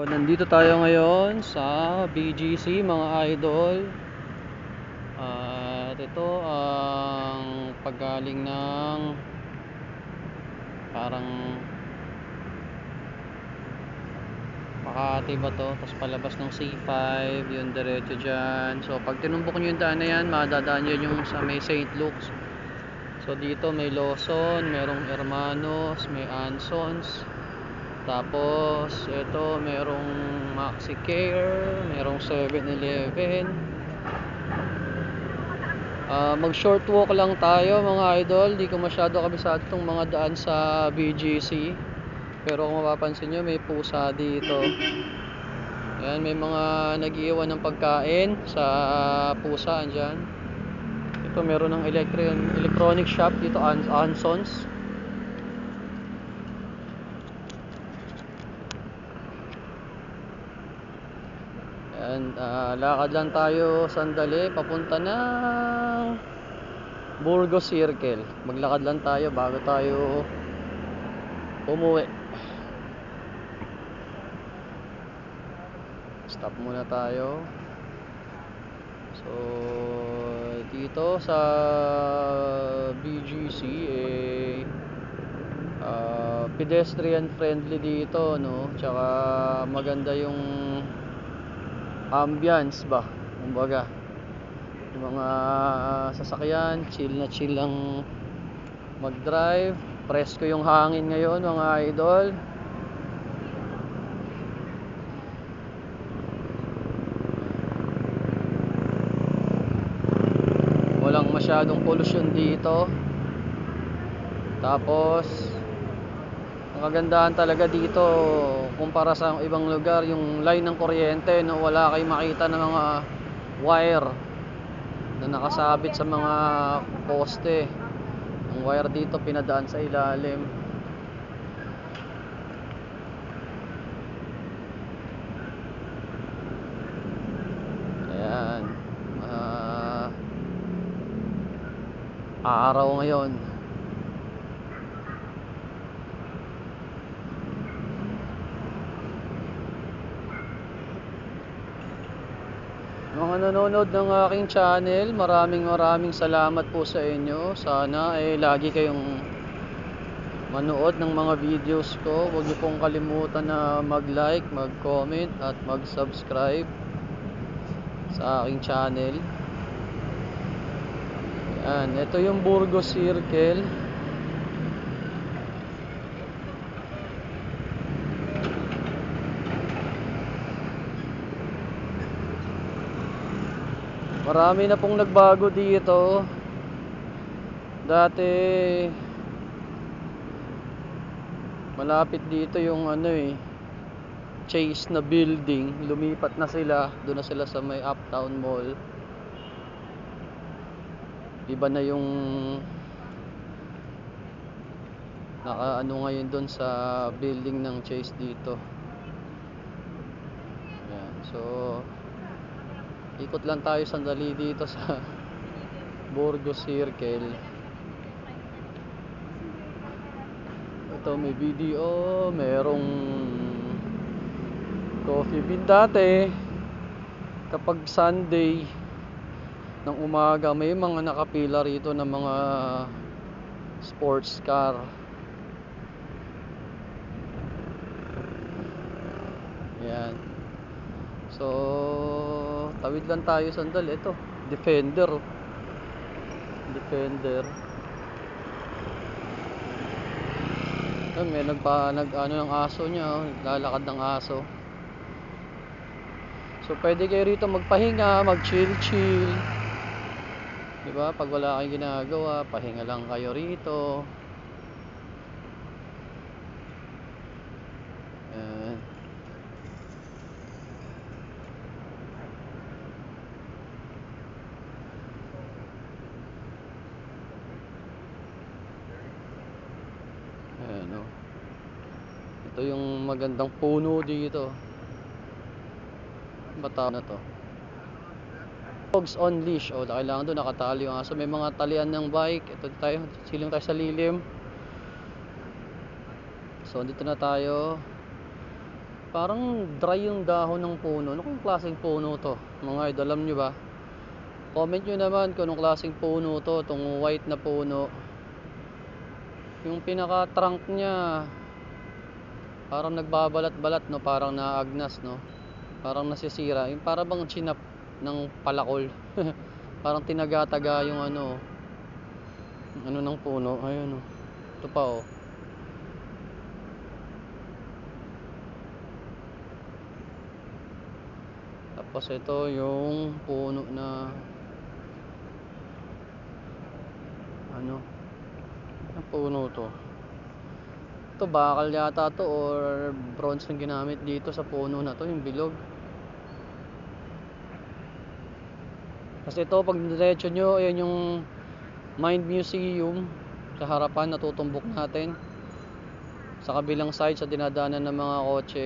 Nandito tayo ngayon sa BGC mga idol. At ito ang paggaling ng parang Makati ba to, tapos palabas ng C5 yung diretso dyan. So pag tinumbok nyo yung daan na yan, madadaan yun yung sa may St. Luke's. So dito may Lawson, merong Hermanos, may Ansons, tapos ito merong Maxi Care, merong 7-Eleven. Mag short walk lang tayo mga idol. Di ko masyado kabisado itong mga daan sa BGC, pero kung mapapansin nyo may pusa dito. Ayan, may mga nag-iwan ng pagkain sa pusa andyan. Ito meron ng electronic shop dito, Ansons. And lakad lang tayo sandali papunta ng Burgos Circle. Maglakad lang tayo bago tayo umuwi. Stop muna tayo. So dito sa BGC pedestrian friendly dito, no? Tsaka maganda yung ambience ba, kumbaga yung mga sasakyan chill na chill lang mag-drive. Presko yung hangin ngayon mga idol. Walang masyadong pollution dito. Tapos ang kagandahan talaga dito kumpara sa ibang lugar, yung line ng kuryente, no, wala kayong makita ng mga wire na nakasabit sa mga poste. Ang wire dito pinadaan sa ilalim. Ayan, araw ngayon. Mga nanonood ng aking channel, maraming salamat po sa inyo. Sana lagi kayong manood ng mga videos ko. Huwag niyo pong kalimutan na mag-like, mag-comment at mag-subscribe sa aking channel. Ayan, ito yung Burgos Circle. Marami na pong nagbago dito. Dati malapit dito yung Chase na building. Lumipat na sila, doon na sila sa may Uptown Mall. Iba na yung ngayon doon sa building ng Chase dito. Ayan, so ikot lang tayo sandali dito sa Burgos Circle. Ito may video, merong coffee bean. Dati kapag Sunday ng umaga may mga nakapila rito ng mga sports car. Ayan, so tawid lang tayo sandali. Ito Defender. May ng aso niya, lalakad ng aso. So pwede kayo rito magpahinga, mag-chill. Diba? Pag wala kayong ginagawa, pahinga lang kayo rito. Ayan, ito yung magandang puno dito. Bata na to. Dogs on leash. Kailangan doon nakatali yung aso. May mga talian ng bike. Ito tayo, siling tayo sa lilim. So dito na tayo. Parang dry yung dahon ng puno. Ano kung klaseng puno to? Mga idol, alam nyo ba? Comment nyo naman kung anong klaseng puno to. Itong white na puno. Yung pinaka trunk nya parang nagbabalat-balat, no? Parang naagnas, no? Parang nasisira. Yung parang bang chinap ng palakol. Parang tinagataga yung ano ng puno. Ayun, oh. Ito pa, oh. Tapos ito yung puno na ano, ang puno to. Ito bakal yata to or bronze yung ginamit dito sa puno na to, yung bilog. Kasi ito pag diretso nyo, ayan yung Mind Museum sa harapan, natutumbok natin. Sa kabilang side, sa dinadaanan ng mga kotse.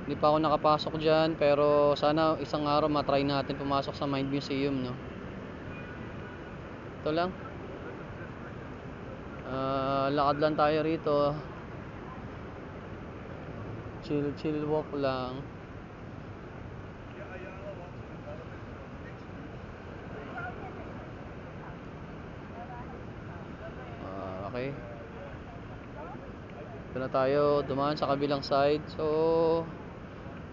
Hindi pa ako nakapasok dyan, pero sana isang araw matry natin pumasok sa Mind Museum, no? Ito lang. Lakad lang tayo rito. Chill walk lang. Okay. Ito na tayo dumaan sa kabilang side. So,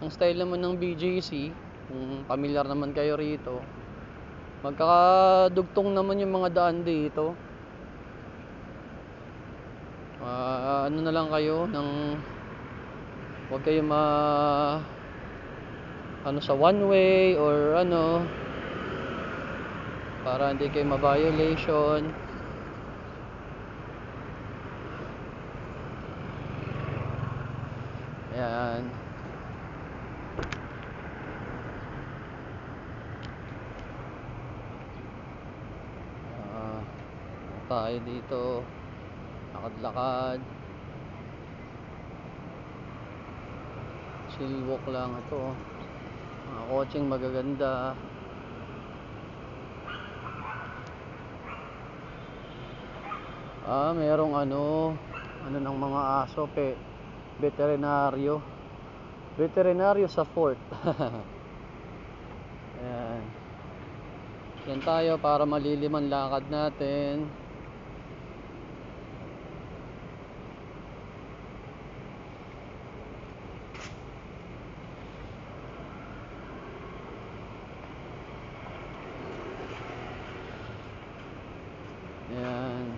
ang style naman ng BGC, kung familiar naman kayo rito, magkakadugtong naman yung mga daan dito. Ano na lang kayo ng huwag kayo ano sa one way or ano, para hindi kayo ma-violation. Ayan. Tayo dito lakad-lakad, chill walk lang. Ito mga kotseng magaganda. Merong ano ng mga aso, veterinaryo sa fort. Ayan. Yan tayo para malilim ang lakad natin. Ayan.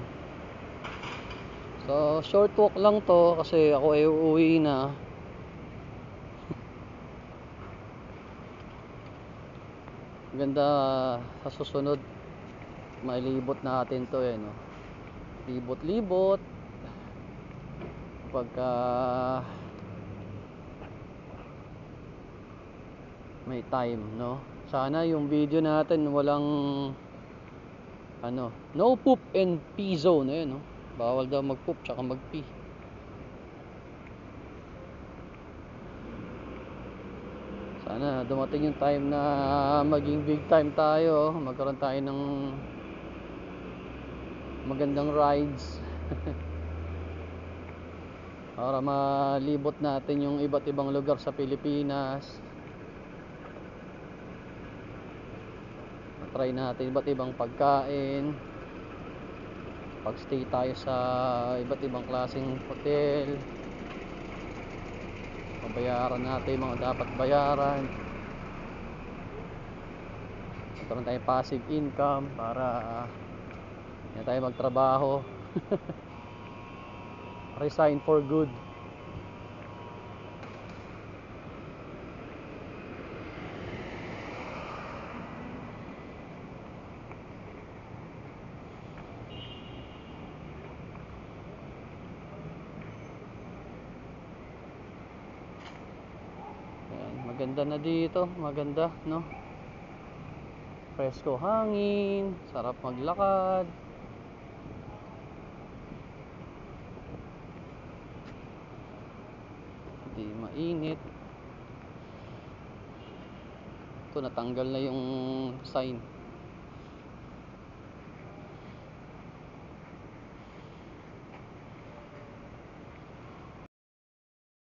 So short walk lang to kasi ako ay uuwi na. Ganda, sa susunod mailibot natin to, no? Libot-libot pagka may time, no? Sana yung video natin walang ano, no poop and pee zone. Ayun, no? Bawal daw mag poop tsaka mag pee. Sana dumating yung time na maging big time tayo, magkaroon tayo ng magandang rides. Para malibot natin yung iba't ibang lugar sa Pilipinas. Try natin iba't ibang pagkain. Pag-stay tayo sa iba't ibang klaseng hotel. Pabayaran natin yung mga dapat bayaran. Magkaroon tayo passive income para hindi tayo magtrabaho. Resign for good. Maganda na dito, maganda, no? Presko hangin, sarap maglakad. Hindi mainit. Ito natanggal na yung sign.